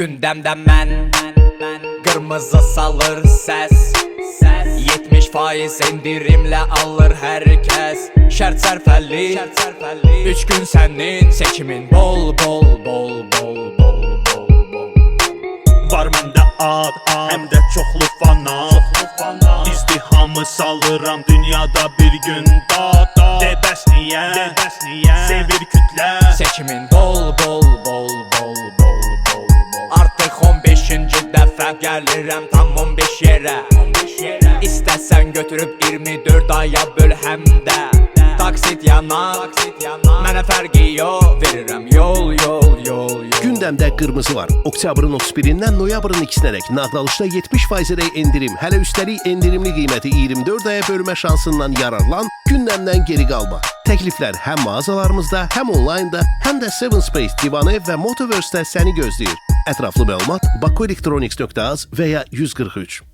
Gündemdə mən qırmızı salır səs 70% endirimlə alır hər kəs. Şərt sərfəli 3 gün sənin seçimin bol bol bol bol bol bol bol. Var məndə ad, həm də çoxlu fanat. İzdihamı salıram dünyada bir gün dada. De bəs niyə, sevir kütlə. Seçimin bol bol bol bol bol bol bol. Artıq 15-ci dəfə gəlirəm tam 15 yerə. İstəsən götürüb 24 aya böl həm də. Taksit yana, mənə fərqi yox. Verirəm yol yol yol yol. Gündəmdə qırmızı var. Oktyabrın 31-dən noyabrın 2-sənədək nağdalışda 70% endirim. Hələ üstəlik endirimli qiyməti 24 aya bölmə şansından yararlan, gündəmdən geri qalma. Təkliflər həm mağazalarımızda, həm onlaynda, həm də Seven Space, Divan Ev və Motoverse-də səni gözləyir. Ətraflı məlumat bakoelektronics.az və ya 143.